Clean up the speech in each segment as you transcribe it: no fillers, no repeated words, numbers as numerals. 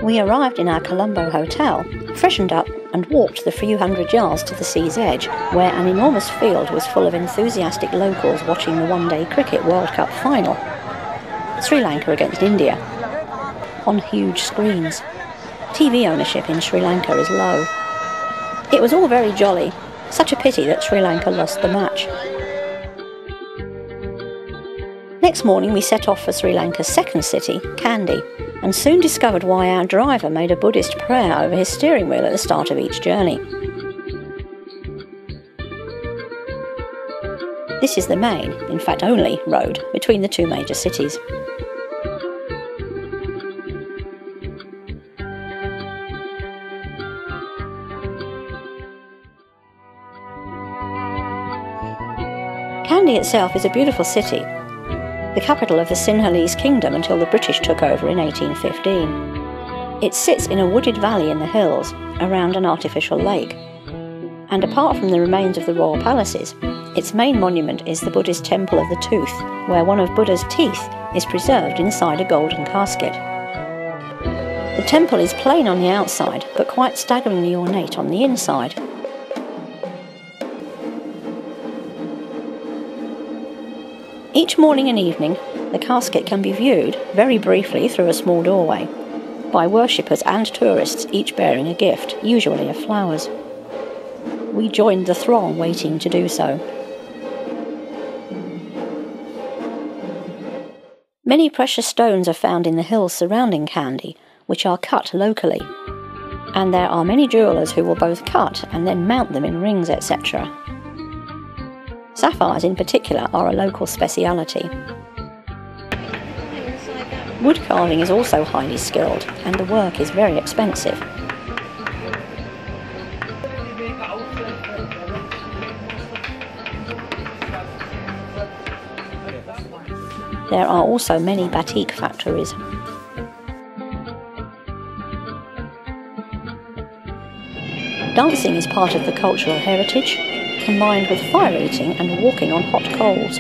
We arrived in our Colombo hotel, freshened up and walked the few hundred yards to the sea's edge, where an enormous field was full of enthusiastic locals watching the one-day Cricket World Cup final. Sri Lanka against India, on huge screens. TV ownership in Sri Lanka is low. It was all very jolly. Such a pity that Sri Lanka lost the match. Next morning we set off for Sri Lanka's second city, Kandy, and soon discovered why our driver made a Buddhist prayer over his steering wheel at the start of each journey. This is the main, in fact only, road between the two major cities. Kandy itself is a beautiful city, the capital of the Sinhalese kingdom until the British took over in 1815. It sits in a wooded valley in the hills, around an artificial lake. And apart from the remains of the royal palaces, its main monument is the Buddhist Temple of the Tooth, where one of Buddha's teeth is preserved inside a golden casket. The temple is plain on the outside, but quite staggeringly ornate on the inside. Each morning and evening, the casket can be viewed, very briefly through a small doorway, by worshippers and tourists, each bearing a gift, usually of flowers. We joined the throng waiting to do so. Many precious stones are found in the hills surrounding Kandy, which are cut locally, and there are many jewellers who will both cut and then mount them in rings, etc. Sapphires in particular are a local speciality. Wood carving is also highly skilled, and the work is very expensive. There are also many batik factories. Dancing is part of the cultural heritage, combined with fire eating and walking on hot coals.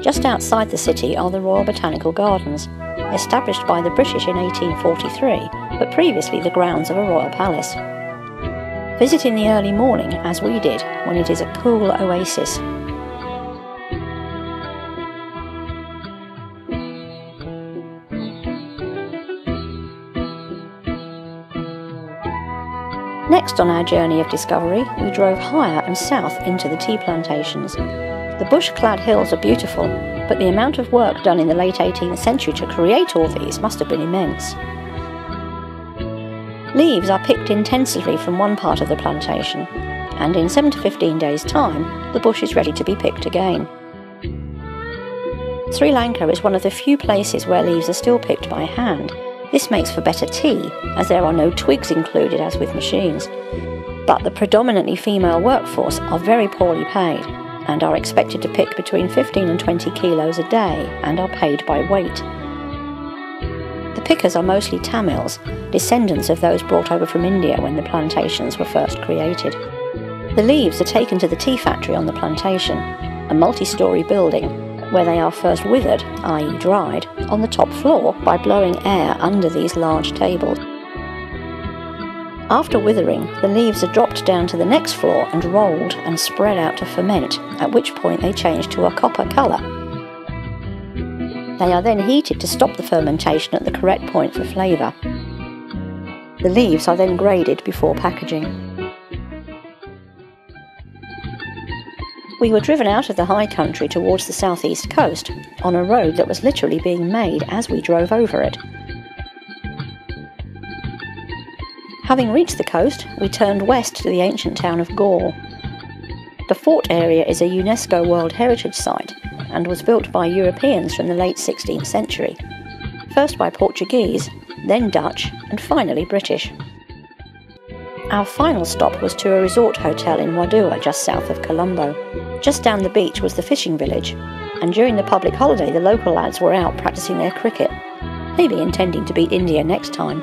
Just outside the city are the Royal Botanical Gardens, established by the British in 1843, but previously the grounds of a royal palace. Visit in the early morning, as we did, when it is a cool oasis. Next on our journey of discovery, we drove higher and south into the tea plantations. The bush-clad hills are beautiful, but the amount of work done in the late 18th century to create all these must have been immense. Leaves are picked intensively from one part of the plantation, and in 7 to 15 days' time, the bush is ready to be picked again. Sri Lanka is one of the few places where leaves are still picked by hand. This makes for better tea, as there are no twigs included as with machines. But the predominantly female workforce are very poorly paid, and are expected to pick between 15 and 20 kilos a day, and are paid by weight. The pickers are mostly Tamils, descendants of those brought over from India when the plantations were first created. The leaves are taken to the tea factory on the plantation, a multi-storey building, where they are first withered, i.e. dried, on the top floor by blowing air under these large tables. After withering, the leaves are dropped down to the next floor and rolled and spread out to ferment, at which point they change to a copper colour. They are then heated to stop the fermentation at the correct point for flavour. The leaves are then graded before packaging. We were driven out of the high country towards the southeast coast, on a road that was literally being made as we drove over it. Having reached the coast, we turned west to the ancient town of Gaur. The fort area is a UNESCO World Heritage Site and was built by Europeans from the late 16th century, first by Portuguese, then Dutch, and finally British. Our final stop was to a resort hotel in Wadua, just south of Colombo. Just down the beach was the fishing village, and during the public holiday the local lads were out practising their cricket, maybe intending to beat India next time.